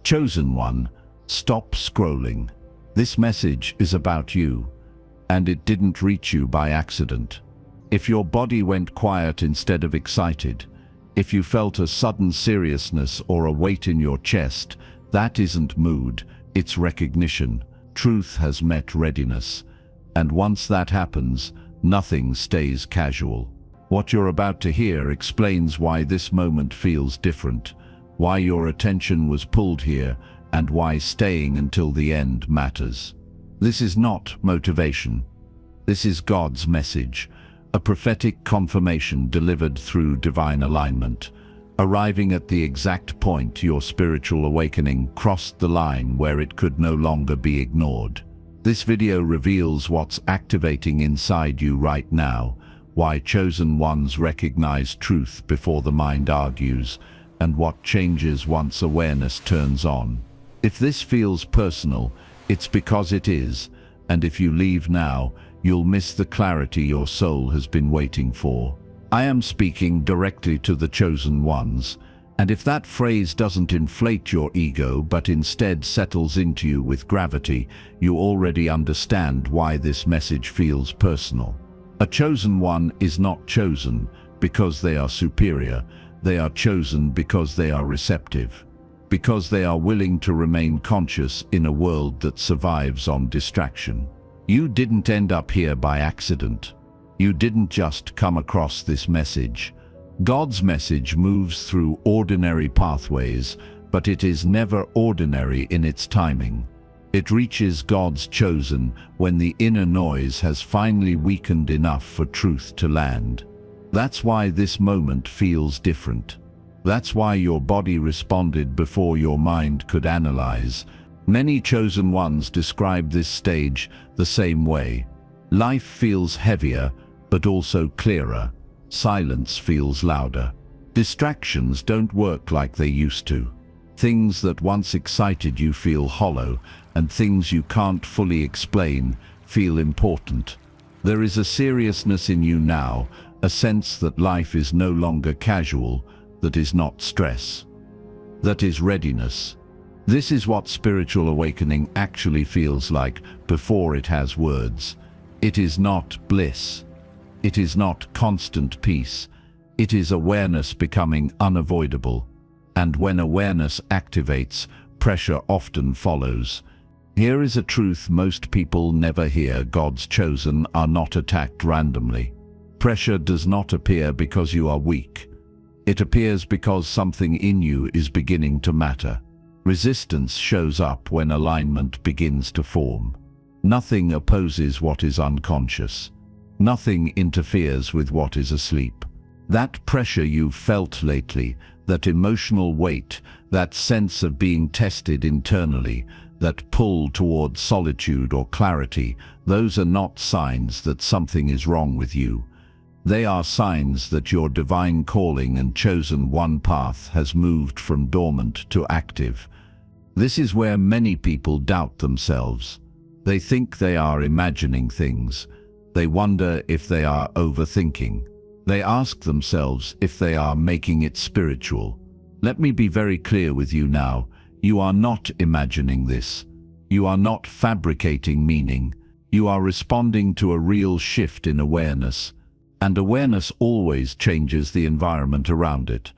Chosen one, stop scrolling. This message is about you, and it didn't reach you by accident. If your body went quiet instead of excited, if you felt a sudden seriousness or a weight in your chest, that isn't mood, it's recognition. Truth has met readiness. And once that happens, nothing stays casual. What you're about to hear explains why this moment feels different, why your attention was pulled here, and why staying until the end matters. This is not motivation. This is God's message, a prophetic confirmation delivered through divine alignment, arriving at the exact point your spiritual awakening crossed the line where it could no longer be ignored. This video reveals what's activating inside you right now, why chosen ones recognize truth before the mind argues, and what changes once awareness turns on. If this feels personal, it's because it is, and if you leave now, you'll miss the clarity your soul has been waiting for. I am speaking directly to the chosen ones, and if that phrase doesn't inflate your ego but instead settles into you with gravity, you already understand why this message feels personal. A chosen one is not chosen because they are superior. They are chosen because they are receptive, because they are willing to remain conscious in a world that survives on distraction. You didn't end up here by accident. You didn't just come across this message. God's message moves through ordinary pathways, but it is never ordinary in its timing. It reaches God's chosen when the inner noise has finally weakened enough for truth to land. That's why this moment feels different. That's why your body responded before your mind could analyze. Many chosen ones describe this stage the same way. Life feels heavier, but also clearer. Silence feels louder. Distractions don't work like they used to. Things that once excited you feel hollow, and things you can't fully explain feel important. There is a seriousness in you now, a sense that life is no longer casual, that is not stress, that is readiness. This is what spiritual awakening actually feels like before it has words. It is not bliss. It is not constant peace. It is awareness becoming unavoidable. And when awareness activates, pressure often follows. Here is a truth most people never hear: God's chosen are not attacked randomly. Pressure does not appear because you are weak. It appears because something in you is beginning to matter. Resistance shows up when alignment begins to form. Nothing opposes what is unconscious. Nothing interferes with what is asleep. That pressure you've felt lately, that emotional weight, that sense of being tested internally, that pull toward solitude or clarity, those are not signs that something is wrong with you. They are signs that your divine calling and chosen one path has moved from dormant to active. This is where many people doubt themselves. They think they are imagining things. They wonder if they are overthinking. They ask themselves if they are making it spiritual. Let me be very clear with you now. You are not imagining this. You are not fabricating meaning. You are responding to a real shift in awareness. And awareness always changes the environment around it.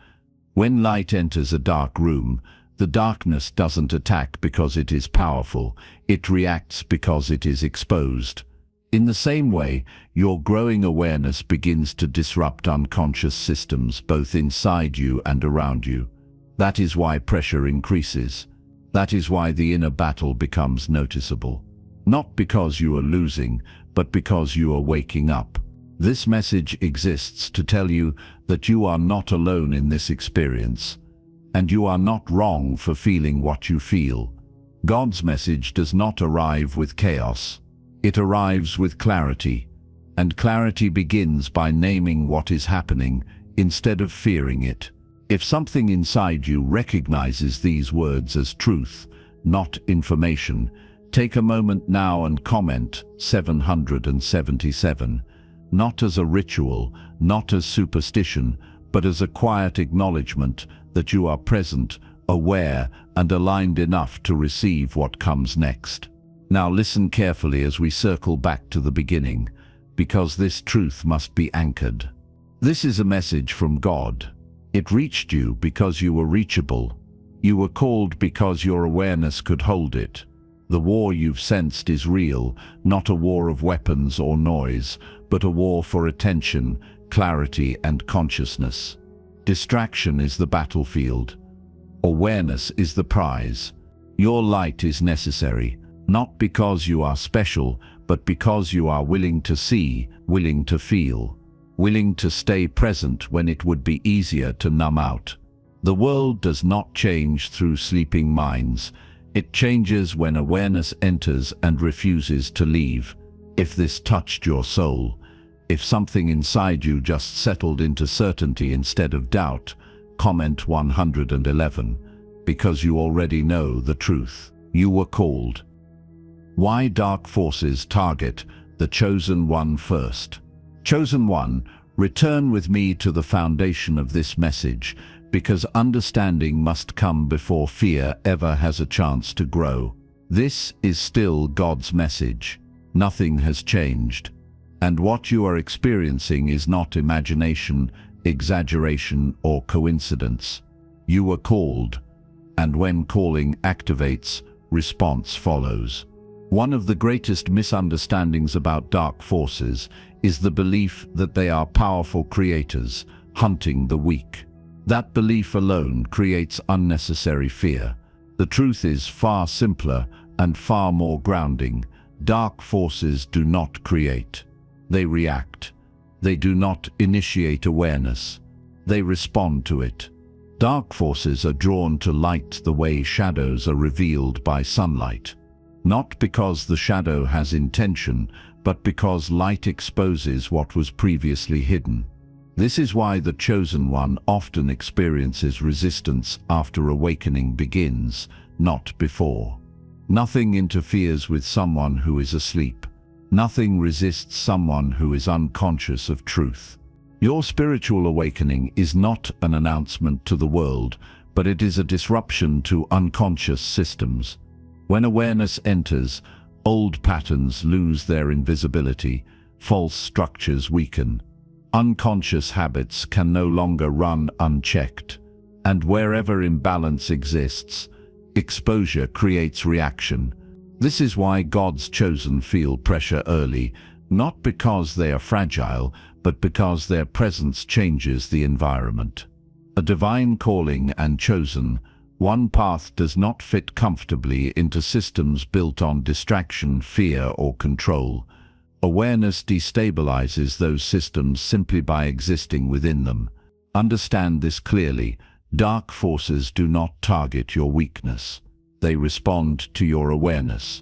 When light enters a dark room, the darkness doesn't attack because it is powerful. It reacts because it is exposed. In the same way, your growing awareness begins to disrupt unconscious systems both inside you and around you. That is why pressure increases. That is why the inner battle becomes noticeable. Not because you are losing, but because you are waking up. This message exists to tell you that you are not alone in this experience, and you are not wrong for feeling what you feel. God's message does not arrive with chaos. It arrives with clarity, and clarity begins by naming what is happening instead of fearing it. If something inside you recognizes these words as truth, not information, take a moment now and comment 777, not as a ritual, not as superstition, but as a quiet acknowledgement that you are present, aware, and aligned enough to receive what comes next. Now listen carefully as we circle back to the beginning, because this truth must be anchored. This is a message from God. It reached you because you were reachable. You were called because your awareness could hold it. The war you've sensed is real, not a war of weapons or noise, but a war for attention, clarity, and consciousness. Distraction is the battlefield. Awareness is the prize. Your light is necessary, not because you are special, but because you are willing to see, willing to feel, willing to stay present when it would be easier to numb out. The world does not change through sleeping minds. It changes when awareness enters and refuses to leave. If this touched your soul, if something inside you just settled into certainty instead of doubt, comment 111, because you already know the truth. You were called. Why dark forces target the chosen one first? Chosen one, return with me to the foundation of this message, because understanding must come before fear ever has a chance to grow. This is still God's message. Nothing has changed. And what you are experiencing is not imagination, exaggeration, or coincidence. You were called, and when calling activates, response follows. One of the greatest misunderstandings about dark forces is the belief that they are powerful creators, hunting the weak. That belief alone creates unnecessary fear. The truth is far simpler and far more grounding. Dark forces do not create. They react. They do not initiate awareness. They respond to it. Dark forces are drawn to light the way shadows are revealed by sunlight. Not because the shadow has intention, but because light exposes what was previously hidden. This is why the chosen one often experiences resistance after awakening begins, not before. Nothing interferes with someone who is asleep. Nothing resists someone who is unconscious of truth. Your spiritual awakening is not an announcement to the world, but it is a disruption to unconscious systems. When awareness enters, old patterns lose their invisibility, false structures weaken. Unconscious habits can no longer run unchecked. And wherever imbalance exists, exposure creates reaction. This is why God's chosen feel pressure early, not because they are fragile, but because their presence changes the environment. A divine calling and chosen, one path does not fit comfortably into systems built on distraction, fear, or control. Awareness destabilizes those systems simply by existing within them. Understand this clearly. Dark forces do not target your weakness. They respond to your awareness.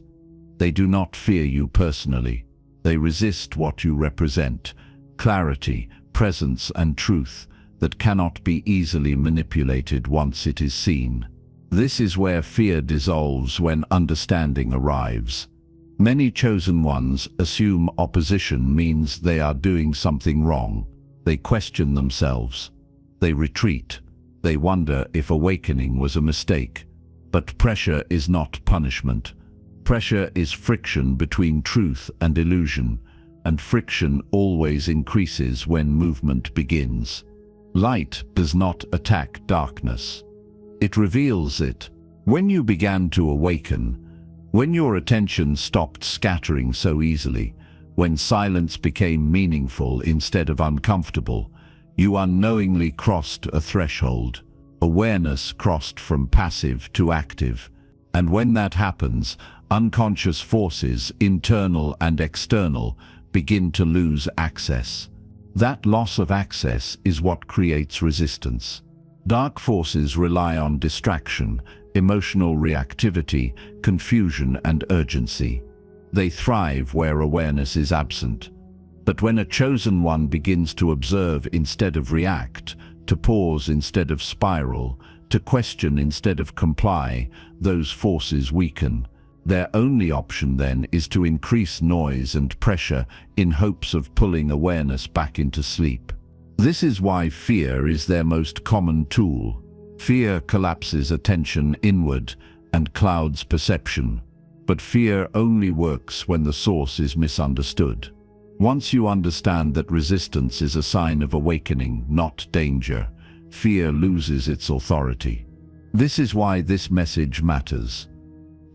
They do not fear you personally. They resist what you represent: clarity, presence, and truth that cannot be easily manipulated once it is seen. This is where fear dissolves when understanding arrives. Many chosen ones assume opposition means they are doing something wrong. They question themselves. They retreat. They wonder if awakening was a mistake. But pressure is not punishment. Pressure is friction between truth and illusion, and friction always increases when movement begins. Light does not attack darkness. It reveals it. When you began to awaken, when your attention stopped scattering so easily, when silence became meaningful instead of uncomfortable, you unknowingly crossed a threshold. Awareness crossed from passive to active. And when that happens, unconscious forces, internal and external, begin to lose access. That loss of access is what creates resistance. Dark forces rely on distraction, emotional reactivity, confusion, and urgency. They thrive where awareness is absent. But when a chosen one begins to observe instead of react, to pause instead of spiral, to question instead of comply, those forces weaken. Their only option then is to increase noise and pressure in hopes of pulling awareness back into sleep. This is why fear is their most common tool. Fear collapses attention inward and clouds perception. But fear only works when the source is misunderstood. Once you understand that resistance is a sign of awakening, not danger, fear loses its authority. This is why this message matters.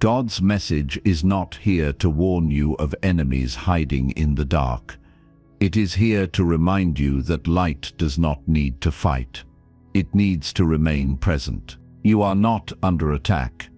God's message is not here to warn you of enemies hiding in the dark. It is here to remind you that light does not need to fight. It needs to remain present. You are not under attack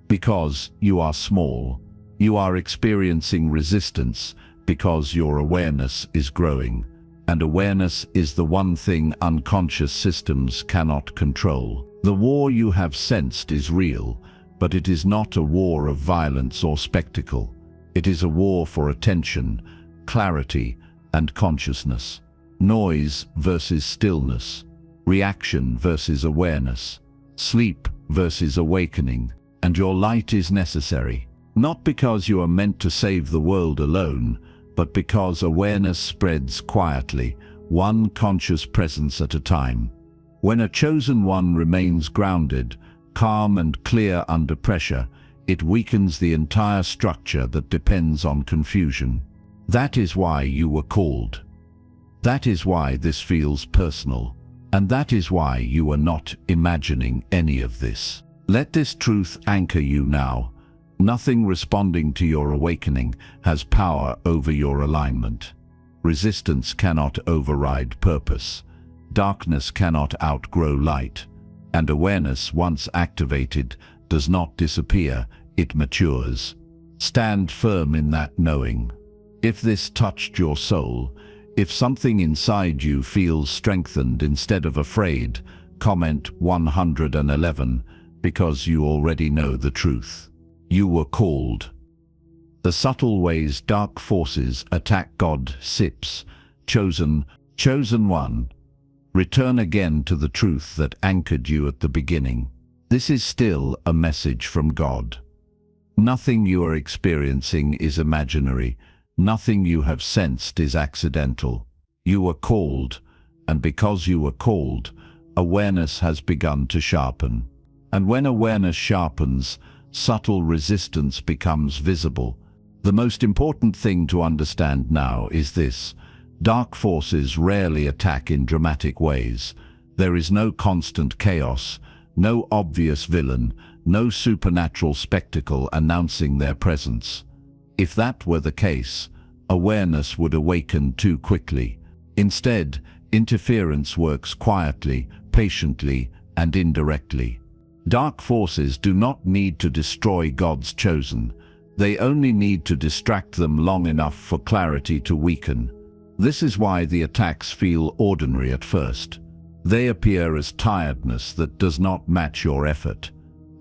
because you are small. You are experiencing resistance because your awareness is growing. And awareness is the one thing unconscious systems cannot control. The war you have sensed is real, but it is not a war of violence or spectacle. It is a war for attention, clarity, and consciousness. Noise versus stillness. Reaction versus awareness. Sleep versus awakening. And your light is necessary. Not because you are meant to save the world alone, but because awareness spreads quietly, one conscious presence at a time. When a chosen one remains grounded, calm and clear under pressure, it weakens the entire structure that depends on confusion. That is why you were called. That is why this feels personal. And that is why you are not imagining any of this. Let this truth anchor you now. Nothing responding to your awakening has power over your alignment. Resistance cannot override purpose. Darkness cannot outgrow light. And awareness, once activated, does not disappear, it matures. Stand firm in that knowing. If this touched your soul, if something inside you feels strengthened instead of afraid, comment 111, because you already know the truth. You were called. The subtle ways dark forces attack God sips, chosen one. Return again to the truth that anchored you at the beginning. This is still a message from God. Nothing you are experiencing is imaginary. Nothing you have sensed is accidental. You were called, and because you were called, awareness has begun to sharpen. And when awareness sharpens, subtle resistance becomes visible. The most important thing to understand now is this: dark forces rarely attack in dramatic ways. There is no constant chaos, no obvious villain, no supernatural spectacle announcing their presence. If that were the case, awareness would awaken too quickly. Instead, interference works quietly, patiently, and indirectly. Dark forces do not need to destroy God's chosen. They only need to distract them long enough for clarity to weaken. This is why the attacks feel ordinary at first. They appear as tiredness that does not match your effort,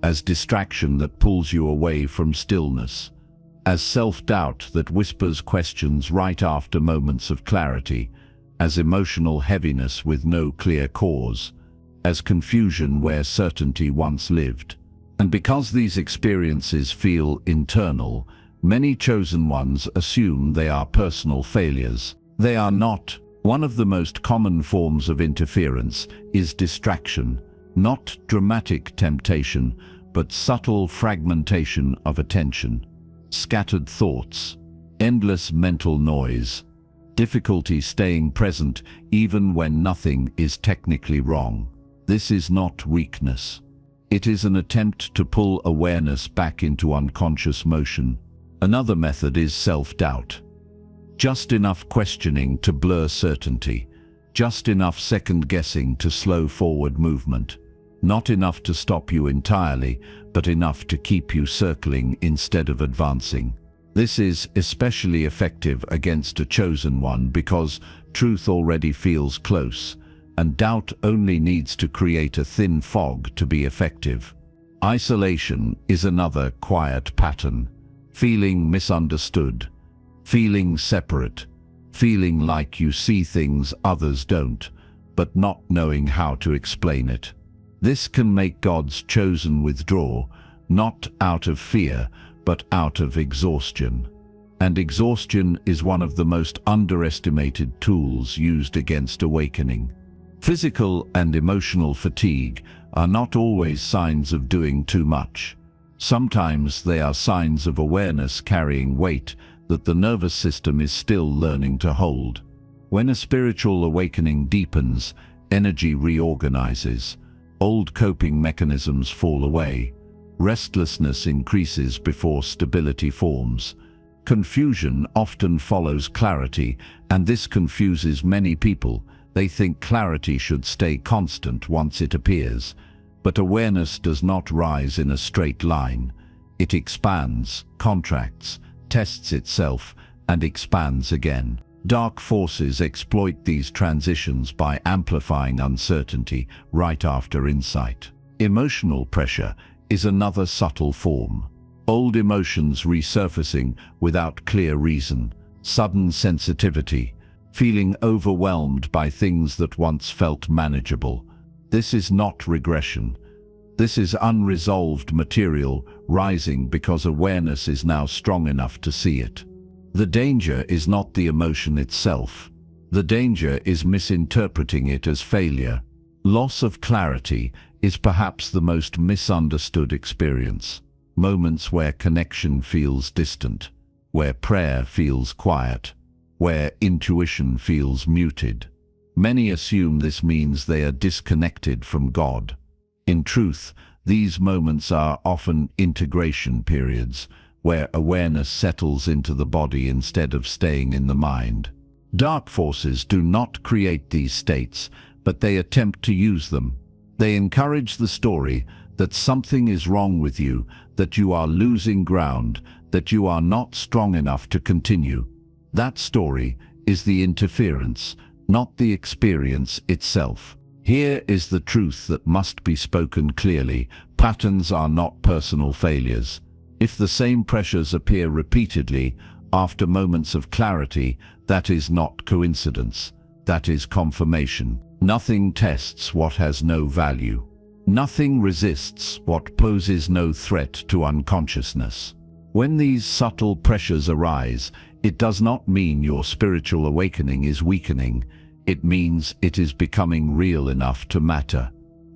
as distraction that pulls you away from stillness, as self-doubt that whispers questions right after moments of clarity, as emotional heaviness with no clear cause, as confusion where certainty once lived. And because these experiences feel internal, many chosen ones assume they are personal failures. They are not. One of the most common forms of interference is distraction, not dramatic temptation, but subtle fragmentation of attention. Scattered thoughts, endless mental noise, difficulty staying present even when nothing is technically wrong. This is not weakness. It is an attempt to pull awareness back into unconscious motion. Another method is self-doubt. Just enough questioning to blur certainty, just enough second-guessing to slow forward movement. Not enough to stop you entirely, but enough to keep you circling instead of advancing. This is especially effective against a chosen one because truth already feels close, and doubt only needs to create a thin fog to be effective. Isolation is another quiet pattern. Feeling misunderstood, feeling separate, feeling like you see things others don't, but not knowing how to explain it. This can make God's chosen withdraw, not out of fear, but out of exhaustion. And exhaustion is one of the most underestimated tools used against awakening. Physical and emotional fatigue are not always signs of doing too much. Sometimes they are signs of awareness carrying weight that the nervous system is still learning to hold. When a spiritual awakening deepens, energy reorganizes, old coping mechanisms fall away, restlessness increases before stability forms. Confusion often follows clarity, and this confuses many people. They think clarity should stay constant once it appears. But awareness does not rise in a straight line. It expands, contracts, tests itself, and expands again. Dark forces exploit these transitions by amplifying uncertainty right after insight. Emotional pressure is another subtle form. Old emotions resurfacing without clear reason, sudden sensitivity, feeling overwhelmed by things that once felt manageable. This is not regression. This is unresolved material rising because awareness is now strong enough to see it. The danger is not the emotion itself. The danger is misinterpreting it as failure. Loss of clarity is perhaps the most misunderstood experience. Moments where connection feels distant, where prayer feels quiet, where intuition feels muted. Many assume this means they are disconnected from God. In truth, these moments are often integration periods, where awareness settles into the body instead of staying in the mind. Dark forces do not create these states, but they attempt to use them. They encourage the story that something is wrong with you, that you are losing ground, that you are not strong enough to continue. That story is the interference, not the experience itself. Here is the truth that must be spoken clearly. Patterns are not personal failures. If the same pressures appear repeatedly after moments of clarity, that is not coincidence. That is confirmation. Nothing tests what has no value. Nothing resists what poses no threat to unconsciousness. When these subtle pressures arise, it does not mean your spiritual awakening is weakening. It means it is becoming real enough to matter.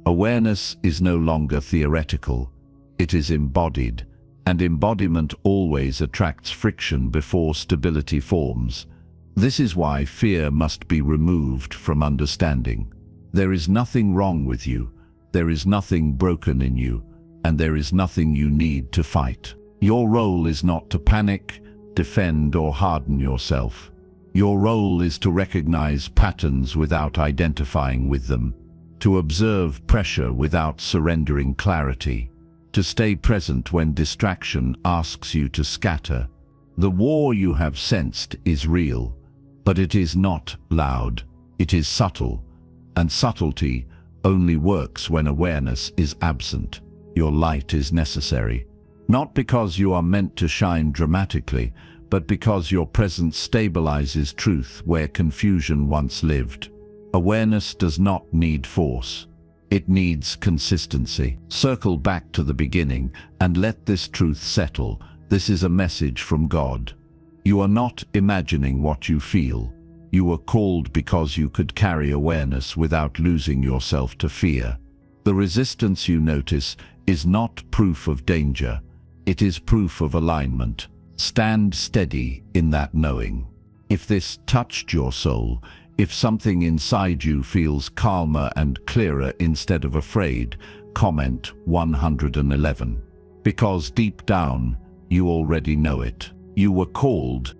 Awareness is no longer theoretical. It is embodied, and embodiment always attracts friction before stability forms. This is why fear must be removed from understanding. There is nothing wrong with you. There is nothing broken in you, and there is nothing you need to fight. Your role is not to panic, defend, or harden yourself. Your role is to recognize patterns without identifying with them, to observe pressure without surrendering clarity, to stay present when distraction asks you to scatter. The war you have sensed is real, but it is not loud. It is subtle, and subtlety only works when awareness is absent. Your light is necessary, not because you are meant to shine dramatically, but because your presence stabilizes truth where confusion once lived. Awareness does not need force. It needs consistency. Circle back to the beginning and let this truth settle. This is a message from God. You are not imagining what you feel. You were called because you could carry awareness without losing yourself to fear. The resistance you notice is not proof of danger. It is proof of alignment. Stand steady in that knowing. If this touched your soul, if something inside you feels calmer and clearer instead of afraid, comment 111. Because deep down, you already know it. You were called.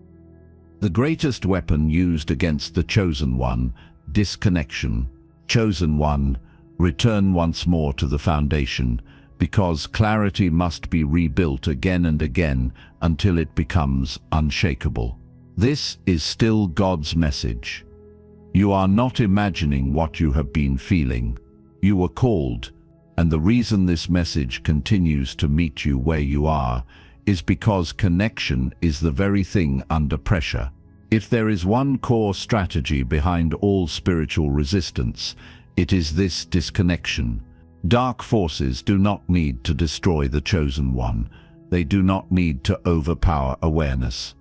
The greatest weapon used against the chosen one, disconnection. Chosen one, return once more to the foundation, because clarity must be rebuilt again and again until it becomes unshakable. This is still God's message. You are not imagining what you have been feeling. You were called, and the reason this message continues to meet you where you are is because connection is the very thing under pressure. If there is one core strategy behind all spiritual resistance, it is this disconnection. Dark forces do not need to destroy the chosen one. They do not need to overpower awareness.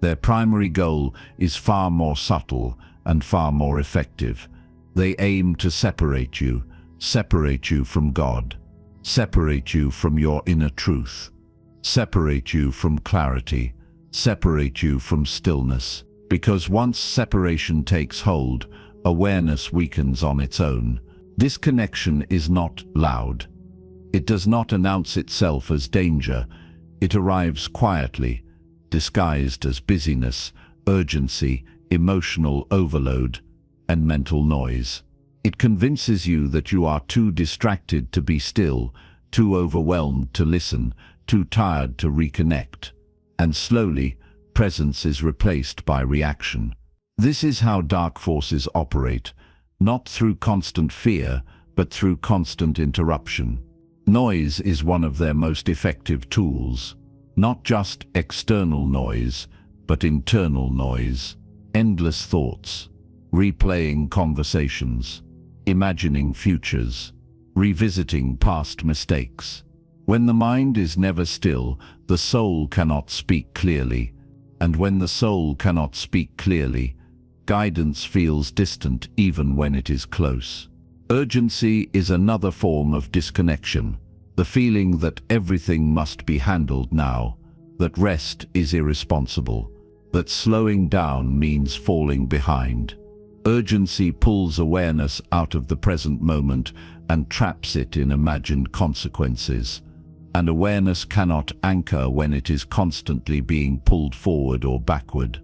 Their primary goal is far more subtle and far more effective. They aim to separate you, separate you from God, separate you from your inner truth, separate you from clarity, separate you from stillness. Because once separation takes hold, awareness weakens on its own. This connection is not loud. It does not announce itself as danger. It arrives quietly, disguised as busyness, urgency, emotional overload, and mental noise. It convinces you that you are too distracted to be still, too overwhelmed to listen, too tired to reconnect. And slowly, presence is replaced by reaction. This is how dark forces operate, not through constant fear, but through constant interruption. Noise is one of their most effective tools. Not just external noise, but internal noise. Endless thoughts, replaying conversations, imagining futures, revisiting past mistakes. When the mind is never still, the soul cannot speak clearly. And when the soul cannot speak clearly, guidance feels distant even when it is close. Urgency is another form of disconnection. The feeling that everything must be handled now, that rest is irresponsible, that slowing down means falling behind. Urgency pulls awareness out of the present moment and traps it in imagined consequences. And awareness cannot anchor when it is constantly being pulled forward or backward.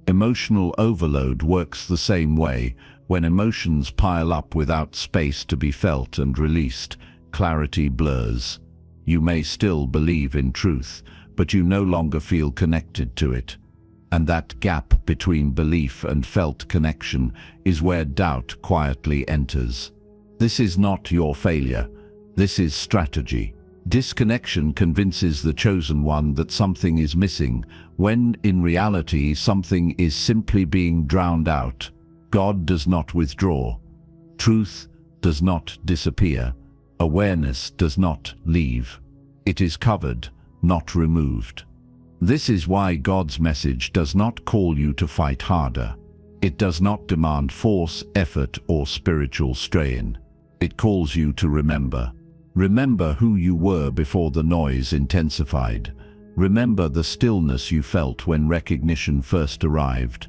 Emotional overload works the same way. When emotions pile up without space to be felt and released, clarity blurs. You may still believe in truth, but you no longer feel connected to it. And that gap between belief and felt connection is where doubt quietly enters. This is not your failure. This is strategy. Disconnection convinces the chosen one that something is missing, when in reality something is simply being drowned out. God does not withdraw. Truth does not disappear. Awareness does not leave. It is covered, not removed. This is why God's message does not call you to fight harder. It does not demand force, effort, or spiritual strain. It calls you to remember. Remember who you were before the noise intensified. Remember the stillness you felt when recognition first arrived.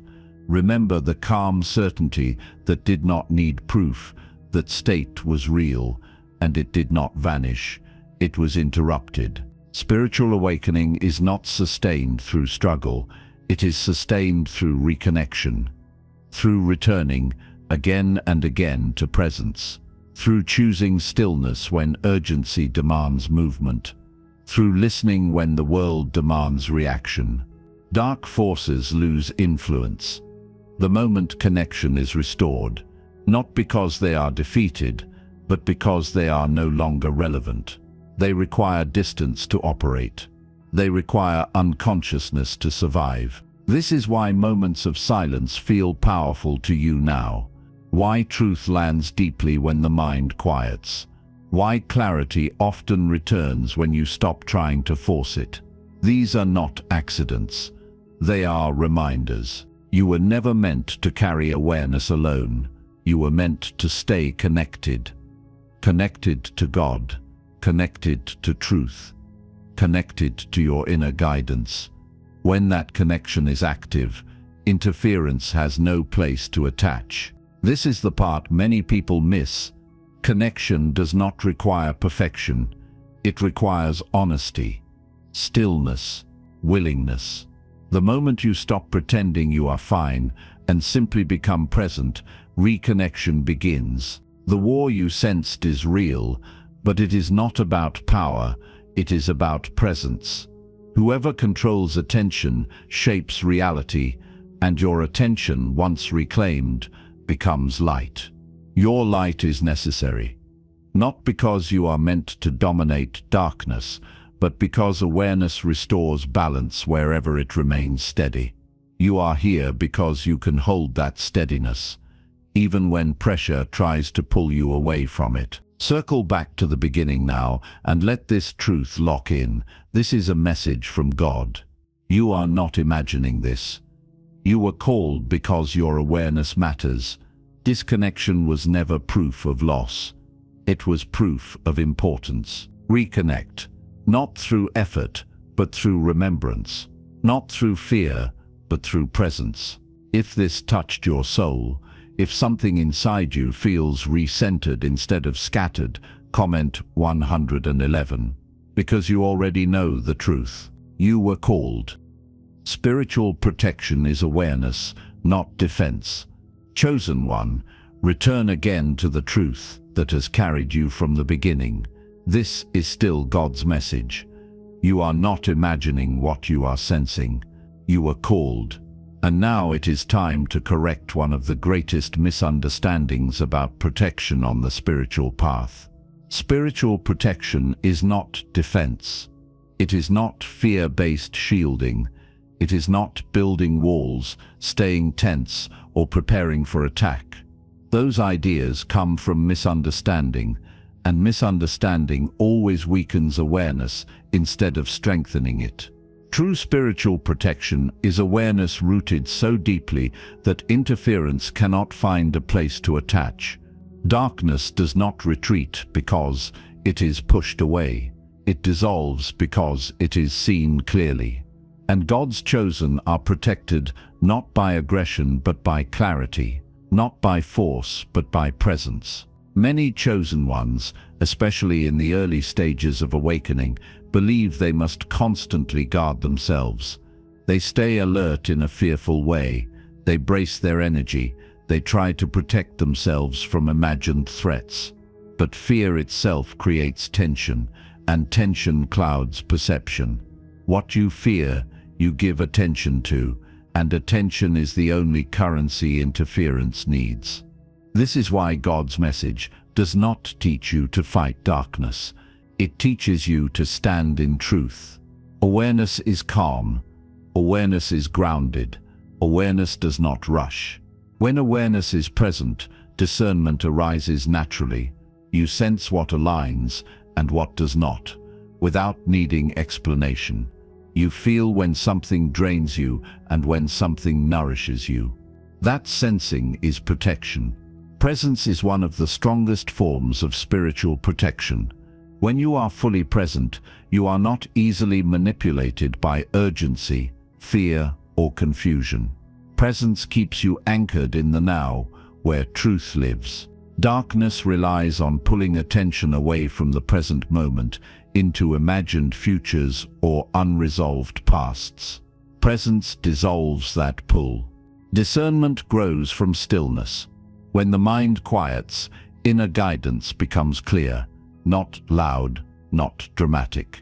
Remember the calm certainty that did not need proof, that state was real, and it did not vanish. It was interrupted. Spiritual awakening is not sustained through struggle. It is sustained through reconnection, through returning again and again to presence, through choosing stillness when urgency demands movement, through listening when the world demands reaction. Dark forces lose influence the moment connection is restored, not because they are defeated, but because they are no longer relevant. They require distance to operate. They require unconsciousness to survive. This is why moments of silence feel powerful to you now. Why truth lands deeply when the mind quiets. Why clarity often returns when you stop trying to force it. These are not accidents. They are reminders. You were never meant to carry awareness alone. You were meant to stay connected. Connected to God. Connected to truth. Connected to your inner guidance. When that connection is active, interference has no place to attach. This is the part many people miss. Connection does not require perfection. It requires honesty, stillness, willingness. The moment you stop pretending you are fine and simply become present, reconnection begins. The war you sensed is real, but it is not about power, it is about presence. Whoever controls attention shapes reality, and your attention, once reclaimed, becomes light. Your light is necessary, not because you are meant to dominate darkness, but because awareness restores balance wherever it remains steady. You are here because you can hold that steadiness, even when pressure tries to pull you away from it. Circle back to the beginning now and let this truth lock in. This is a message from God. You are not imagining this. You were called because your awareness matters. Disconnection was never proof of loss. It was proof of importance. Reconnect, not through effort, but through remembrance. Not through fear, but through presence. If this touched your soul, if something inside you feels recentered instead of scattered, comment 111. Because you already know the truth. You were called. Spiritual protection is awareness, not defense. Chosen one, return again to the truth that has carried you from the beginning. This is still God's message. You are not imagining what you are sensing. You were called. And now it is time to correct one of the greatest misunderstandings about protection on the spiritual path. Spiritual protection is not defense. It is not fear-based shielding. It is not building walls, staying tense, or preparing for attack. Those ideas come from misunderstanding, and misunderstanding always weakens awareness instead of strengthening it. True spiritual protection is awareness rooted so deeply that interference cannot find a place to attach. Darkness does not retreat because it is pushed away. It dissolves because it is seen clearly. And God's chosen are protected not by aggression but by clarity, not by force but by presence. Many chosen ones, especially in the early stages of awakening, believe they must constantly guard themselves. They stay alert in a fearful way. They brace their energy. They try to protect themselves from imagined threats. But fear itself creates tension, and tension clouds perception. What you fear, you give attention to, and attention is the only currency interference needs. This is why God's message does not teach you to fight darkness. It teaches you to stand in truth. Awareness is calm. Awareness is grounded. Awareness does not rush. When awareness is present, discernment arises naturally. You sense what aligns and what does not, without needing explanation. You feel when something drains you and when something nourishes you. That sensing is protection. Presence is one of the strongest forms of spiritual protection. When you are fully present, you are not easily manipulated by urgency, fear, or confusion. Presence keeps you anchored in the now, where truth lives. Darkness relies on pulling attention away from the present moment into imagined futures or unresolved pasts. Presence dissolves that pull. Discernment grows from stillness. When the mind quiets, inner guidance becomes clear, not loud, not dramatic.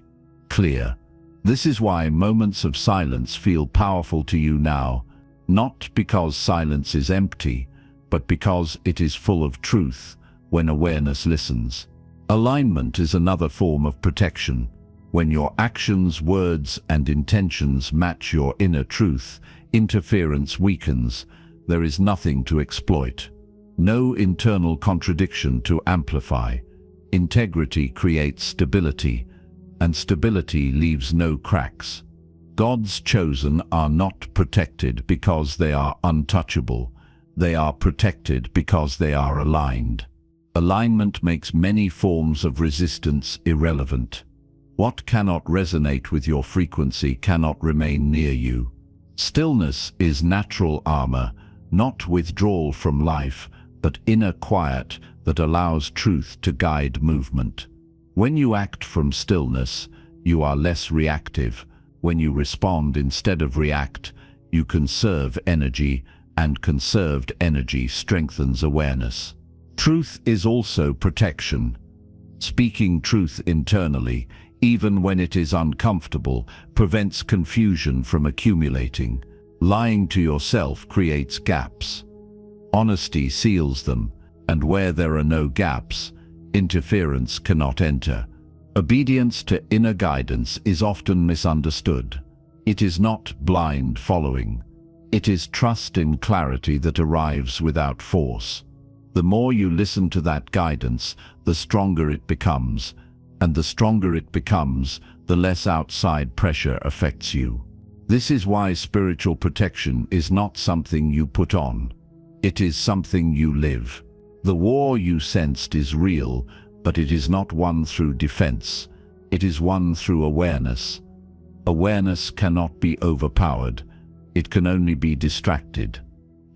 Clear. This is why moments of silence feel powerful to you now, not because silence is empty, but because it is full of truth when awareness listens. Alignment is another form of protection. When your actions, words, and intentions match your inner truth, interference weakens. There is nothing to exploit. No internal contradiction to amplify. Integrity creates stability, and stability leaves no cracks. God's chosen are not protected because they are untouchable. They are protected because they are aligned. Alignment makes many forms of resistance irrelevant. What cannot resonate with your frequency cannot remain near you. Stillness is natural armor, not withdrawal from life, but inner quiet that allows truth to guide movement. When you act from stillness, you are less reactive. When you respond instead of react, you conserve energy, and conserved energy strengthens awareness. Truth is also protection. Speaking truth internally, even when it is uncomfortable, prevents confusion from accumulating. Lying to yourself creates gaps. Honesty seals them, and where there are no gaps, interference cannot enter. Obedience to inner guidance is often misunderstood. It is not blind following. It is trust in clarity that arrives without force. The more you listen to that guidance, the stronger it becomes, and the stronger it becomes, the less outside pressure affects you. This is why spiritual protection is not something you put on. It is something you live. The war you sensed is real, but it is not won through defense. It is won through awareness. Awareness cannot be overpowered. It can only be distracted.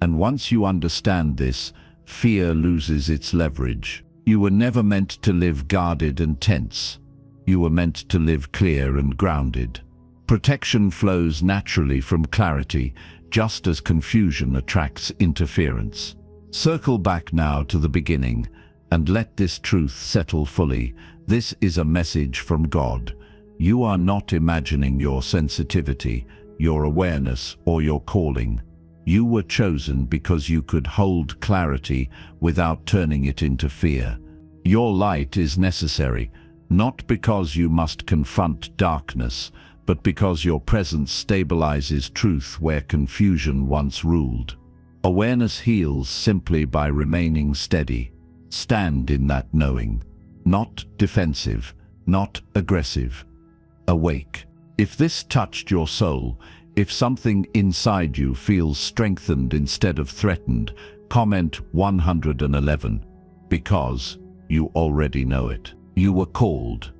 And once you understand this, fear loses its leverage. You were never meant to live guarded and tense. You were meant to live clear and grounded. Protection flows naturally from clarity, just as confusion attracts interference. Circle back now to the beginning, and let this truth settle fully. This is a message from God. You are not imagining your sensitivity, your awareness, or your calling. You were chosen because you could hold clarity without turning it into fear. Your light is necessary, not because you must confront darkness, but because your presence stabilizes truth where confusion once ruled. Awareness heals simply by remaining steady. Stand in that knowing. Not defensive, not aggressive. Awake. If this touched your soul, if something inside you feels strengthened instead of threatened, comment 111. Because you already know it. You were called.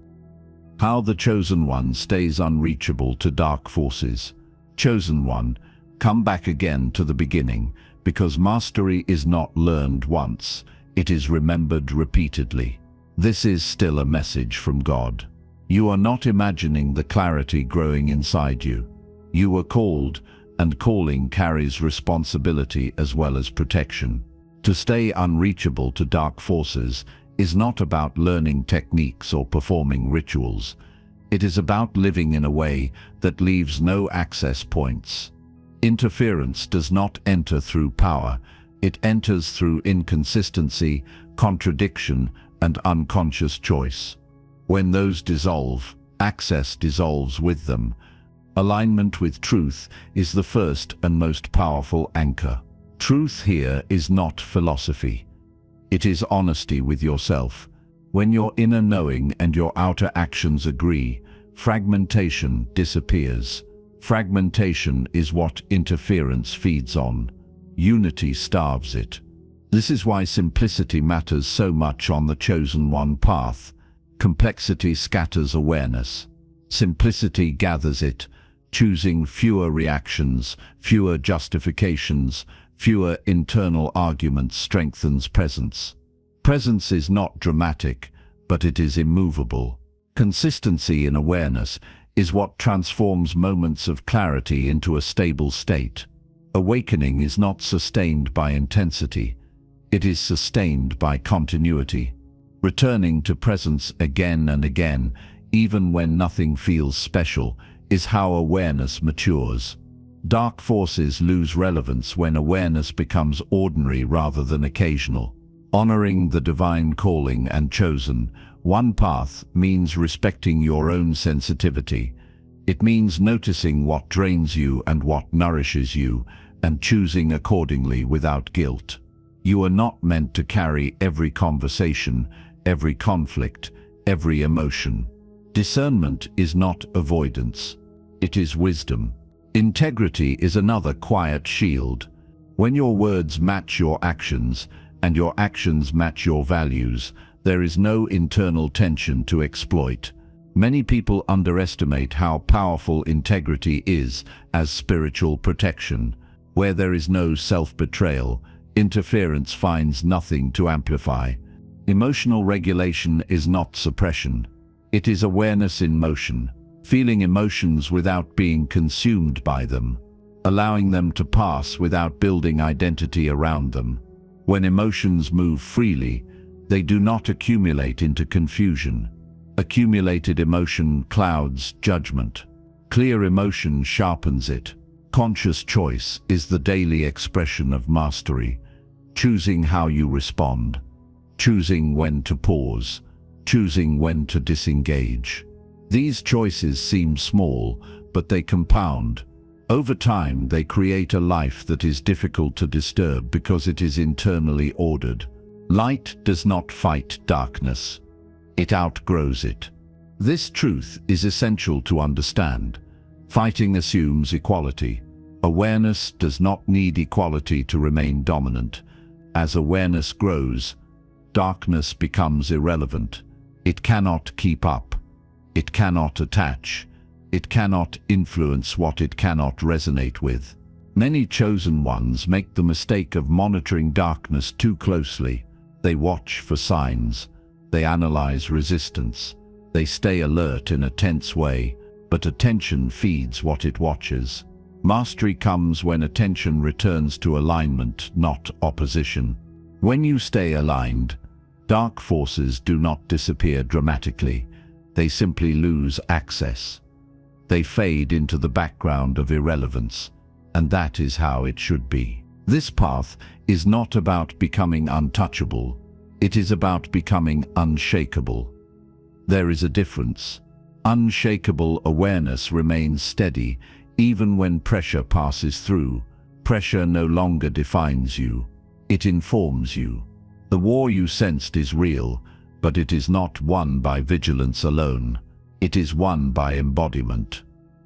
How the chosen one stays unreachable to dark forces. Chosen one, come back again to the beginning, because mastery is not learned once, it is remembered repeatedly. This is still a message from God. You are not imagining the clarity growing inside you. You were called, and calling carries responsibility as well as protection. To stay unreachable to dark forces is not about learning techniques or performing rituals. It is about living in a way that leaves no access points. Interference does not enter through power. It enters through inconsistency, contradiction, and unconscious choice. When those dissolve, access dissolves with them. Alignment with truth is the first and most powerful anchor. Truth here is not philosophy. It is honesty with yourself. When your inner knowing and your outer actions agree, fragmentation disappears. Fragmentation is what interference feeds on. Unity starves it. This is why simplicity matters so much on the chosen one path. Complexity scatters awareness. Simplicity gathers it, choosing fewer reactions, fewer justifications, fewer internal arguments strengthens presence. Presence is not dramatic, but it is immovable. Consistency in awareness is what transforms moments of clarity into a stable state. Awakening is not sustained by intensity. It is sustained by continuity. Returning to presence again and again, even when nothing feels special, is how awareness matures. Dark forces lose relevance when awareness becomes ordinary rather than occasional. Honoring the divine calling and chosen one path means respecting your own sensitivity. It means noticing what drains you and what nourishes you, and choosing accordingly without guilt. You are not meant to carry every conversation, every conflict, every emotion. Discernment is not avoidance. It is wisdom. Integrity is another quiet shield. When your words match your actions, and your actions match your values, there is no internal tension to exploit. Many people underestimate how powerful integrity is as spiritual protection. Where there is no self-betrayal, interference finds nothing to amplify. Emotional regulation is not suppression. It is awareness in motion, feeling emotions without being consumed by them, allowing them to pass without building identity around them. When emotions move freely, they do not accumulate into confusion. Accumulated emotion clouds judgment. Clear emotion sharpens it. Conscious choice is the daily expression of mastery. Choosing how you respond. Choosing when to pause. Choosing when to disengage. These choices seem small, but they compound. Over time, they create a life that is difficult to disturb because it is internally ordered. Light does not fight darkness. It outgrows it. This truth is essential to understand. Fighting assumes equality. Awareness does not need equality to remain dominant. As awareness grows, darkness becomes irrelevant. It cannot keep up. It cannot attach. It cannot influence what it cannot resonate with. Many chosen ones make the mistake of monitoring darkness too closely. They watch for signs. They analyze resistance. They stay alert in a tense way, but attention feeds what it watches. Mastery comes when attention returns to alignment, not opposition. When you stay aligned, dark forces do not disappear dramatically. They simply lose access. They fade into the background of irrelevance, and that is how it should be. This path is not about becoming untouchable. It is about becoming unshakable. There is a difference. Unshakable awareness remains steady even when pressure passes through. Pressure no longer defines you. It informs you. The war you sensed is real, but it is not won by vigilance alone. It is won by embodiment.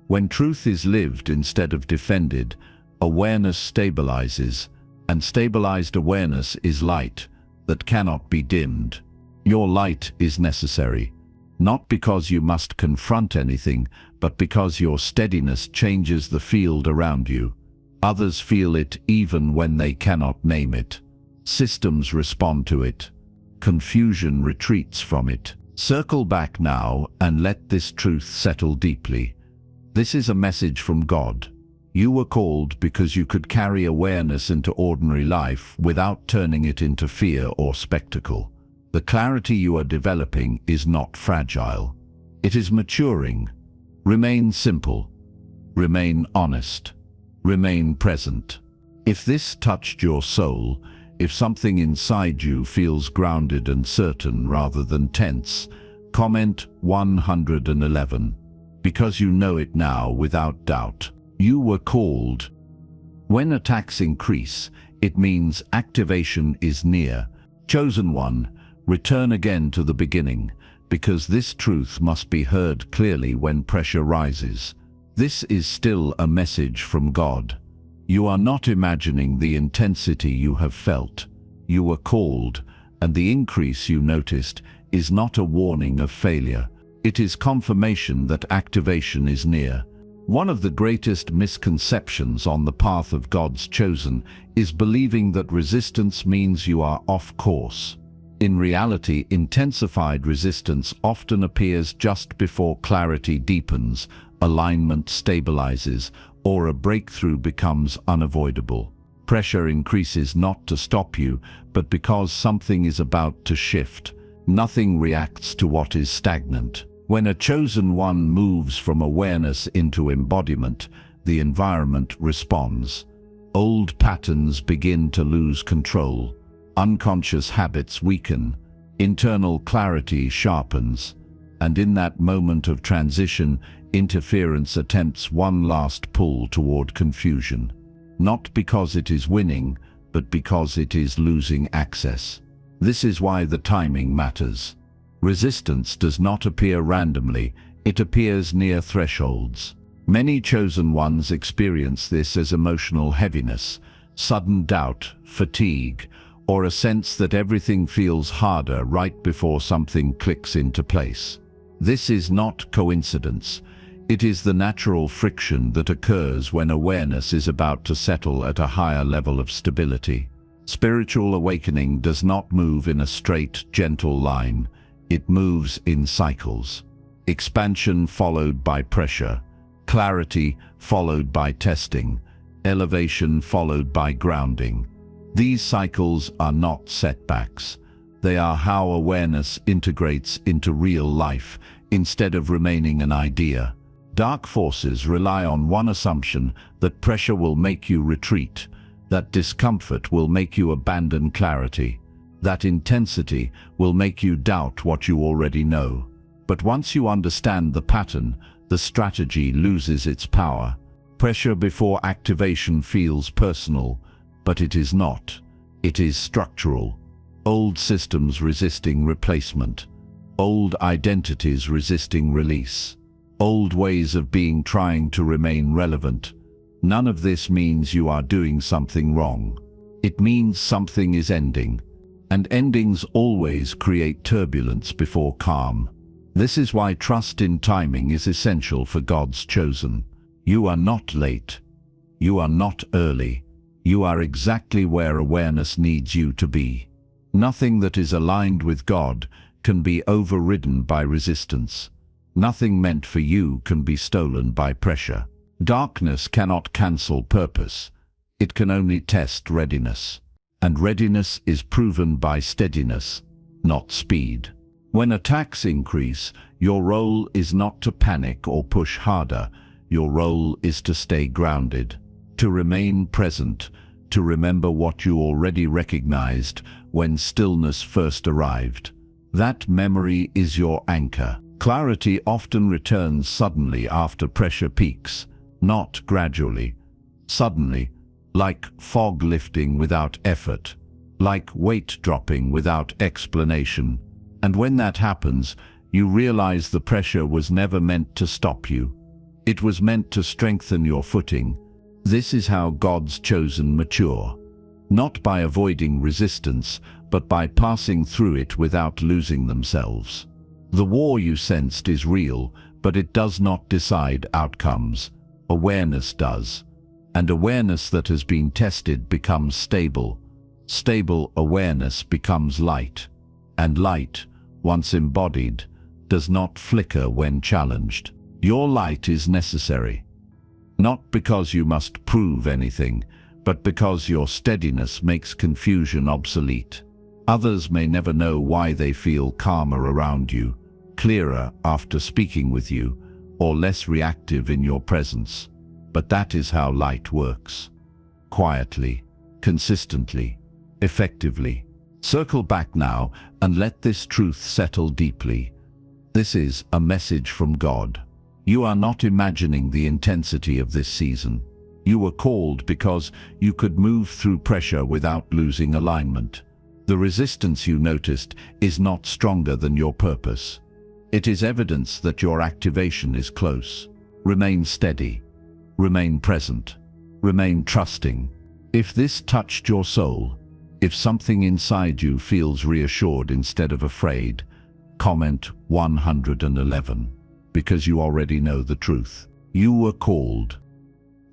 When truth is lived instead of defended, awareness stabilizes, and stabilized awareness is light that cannot be dimmed. Your light is necessary, not because you must confront anything, but because your steadiness changes the field around you. Others feel it even when they cannot name it. Systems respond to it. Confusion retreats from it. Circle back now and let this truth settle deeply. This is a message from God. You were called because you could carry awareness into ordinary life without turning it into fear or spectacle. The clarity you are developing is not fragile. It is maturing. Remain simple. Remain honest. Remain present. If this touched your soul, if something inside you feels grounded and certain rather than tense, comment 111. Because you know it now without doubt. You were called. When attacks increase, it means activation is near. Chosen one, return again to the beginning, because this truth must be heard clearly when pressure rises. This is still a message from God. You are not imagining the intensity you have felt. You were called, and the increase you noticed is not a warning of failure. It is confirmation that activation is near. One of the greatest misconceptions on the path of God's chosen is believing that resistance means you are off course. In reality, intensified resistance often appears just before clarity deepens, alignment stabilizes, or a breakthrough becomes unavoidable. Pressure increases not to stop you, but because something is about to shift. Nothing reacts to what is stagnant. When a chosen one moves from awareness into embodiment, the environment responds. Old patterns begin to lose control. Unconscious habits weaken. Internal clarity sharpens. And in that moment of transition, interference attempts one last pull toward confusion. Not because it is winning, but because it is losing access. This is why the timing matters. Resistance does not appear randomly, it appears near thresholds. Many chosen ones experience this as emotional heaviness, sudden doubt, fatigue, or a sense that everything feels harder right before something clicks into place. This is not coincidence. It is the natural friction that occurs when awareness is about to settle at a higher level of stability. Spiritual awakening does not move in a straight, gentle line. It moves in cycles. Expansion followed by pressure. Clarity followed by testing. Elevation followed by grounding. These cycles are not setbacks. They are how awareness integrates into real life instead of remaining an idea. Dark forces rely on one assumption: that pressure will make you retreat, that discomfort will make you abandon clarity, that intensity will make you doubt what you already know. But once you understand the pattern, the strategy loses its power. Pressure before activation feels personal, but it is not. It is structural. Old systems resisting replacement. Old identities resisting release. Old ways of being trying to remain relevant. None of this means you are doing something wrong. It means something is ending. And endings always create turbulence before calm. This is why trust in timing is essential for God's chosen. You are not late. You are not early. You are exactly where awareness needs you to be. Nothing that is aligned with God can be overridden by resistance. Nothing meant for you can be stolen by pressure. Darkness cannot cancel purpose. It can only test readiness. And readiness is proven by steadiness, not speed. When attacks increase, your role is not to panic or push harder. Your role is to stay grounded, to remain present, to remember what you already recognized when stillness first arrived. That memory is your anchor. Clarity often returns suddenly after pressure peaks, not gradually. Suddenly, like fog lifting without effort, like weight dropping without explanation. And when that happens, you realize the pressure was never meant to stop you. It was meant to strengthen your footing. This is how God's chosen mature. Not by avoiding resistance, but by passing through it without losing themselves. The war you sensed is real, but it does not decide outcomes. Awareness does. And awareness that has been tested becomes stable. Stable awareness becomes light. And light, once embodied, does not flicker when challenged. Your light is necessary. Not because you must prove anything, but because your steadiness makes confusion obsolete. Others may never know why they feel calmer around you, clearer after speaking with you, or less reactive in your presence. But that is how light works. Quietly, consistently, effectively. Circle back now and let this truth settle deeply. This is a message from God. You are not imagining the intensity of this season. You were called because you could move through pressure without losing alignment. The resistance you noticed is not stronger than your purpose. It is evidence that your activation is close. Remain steady. Remain present. Remain trusting. If this touched your soul, if something inside you feels reassured instead of afraid, comment 111, because you already know the truth. You were called.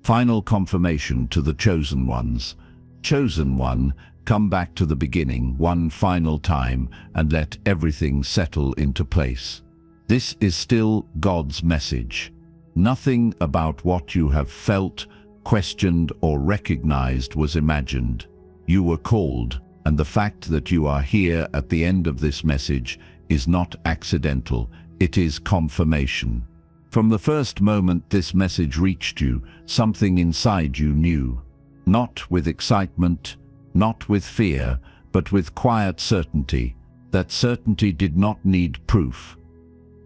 Final confirmation to the chosen ones. Chosen one, come back to the beginning one final time and let everything settle into place. This is still God's message. Nothing about what you have felt, questioned, or recognized was imagined. You were called, and the fact that you are here at the end of this message is not accidental, it is confirmation. From the first moment this message reached you, something inside you knew. Not with excitement, not with fear, but with quiet certainty. That certainty did not need proof.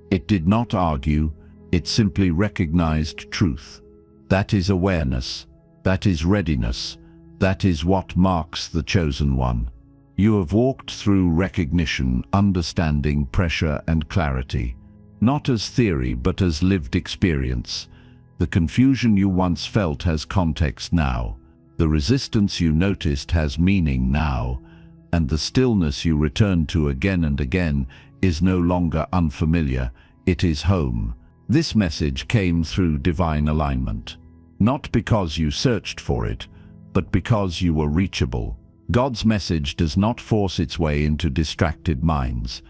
It did not argue, it simply recognized truth. That is awareness. That is readiness. That is what marks the chosen one. You have walked through recognition, understanding, pressure, and clarity. Not as theory, but as lived experience. The confusion you once felt has context now. The resistance you noticed has meaning now. And the stillness you return to again and again is no longer unfamiliar, it is home. This message came through divine alignment. Not because you searched for it, but because you were reachable. God's message does not force its way into distracted minds.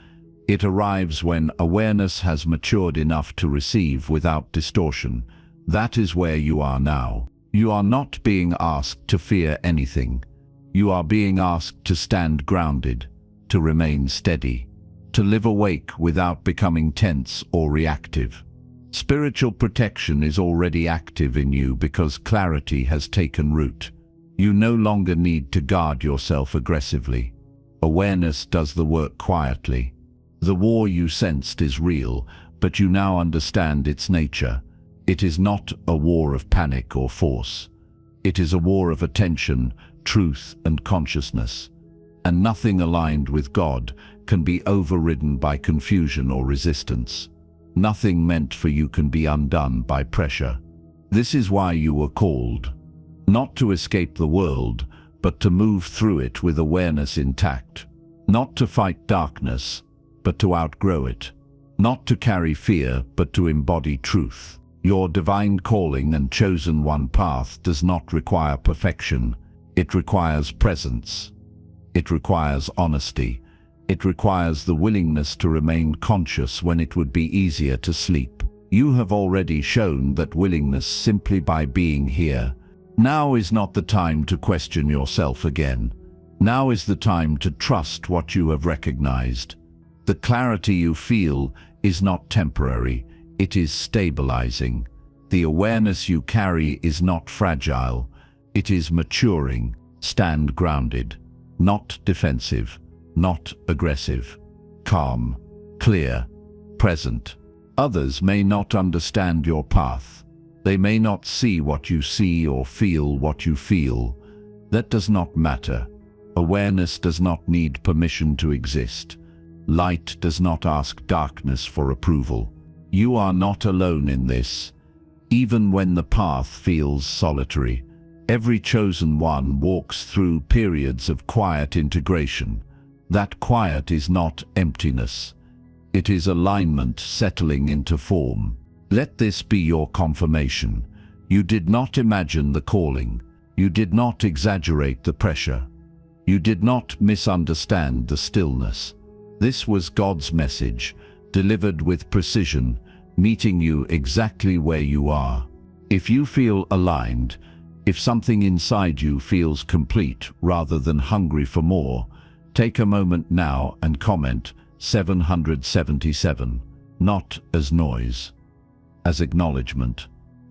It arrives when awareness has matured enough to receive without distortion. That is where you are now. You are not being asked to fear anything. You are being asked to stand grounded, to remain steady, to live awake without becoming tense or reactive. Spiritual protection is already active in you because clarity has taken root. You no longer need to guard yourself aggressively. Awareness does the work quietly. The war you sensed is real, but you now understand its nature. It is not a war of panic or force. It is a war of attention, truth, and consciousness. And nothing aligned with God can be overridden by confusion or resistance. Nothing meant for you can be undone by pressure. This is why you were called. Not to escape the world, but to move through it with awareness intact. Not to fight darkness, but to outgrow it. Not to carry fear, but to embody truth. Your divine calling and chosen one path does not require perfection. It requires presence. It requires honesty. It requires the willingness to remain conscious when it would be easier to sleep. You have already shown that willingness simply by being here. Now is not the time to question yourself again. Now is the time to trust what you have recognized. The clarity you feel is not temporary, it is stabilizing. The awareness you carry is not fragile, it is maturing. Stand grounded, not defensive, not aggressive. Calm, clear, present. Others may not understand your path. They may not see what you see or feel what you feel. That does not matter. Awareness does not need permission to exist. Light does not ask darkness for approval. You are not alone in this. Even when the path feels solitary, every chosen one walks through periods of quiet integration. That quiet is not emptiness. It is alignment settling into form. Let this be your confirmation. You did not imagine the calling. You did not exaggerate the pressure. You did not misunderstand the stillness. This was God's message, delivered with precision, meeting you exactly where you are. If you feel aligned, if something inside you feels complete rather than hungry for more, take a moment now and comment 777, not as noise, as acknowledgement,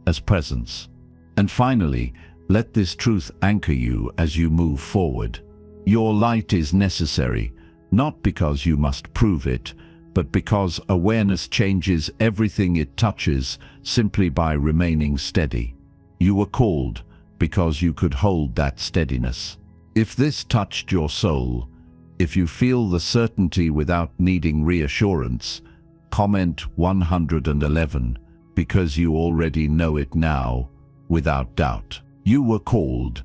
as presence. And finally, let this truth anchor you as you move forward. Your light is necessary, not because you must prove it, but because awareness changes everything it touches simply by remaining steady. You were called because you could hold that steadiness. If this touched your soul, if you feel the certainty without needing reassurance, comment 111, because you already know it now, without doubt. You were called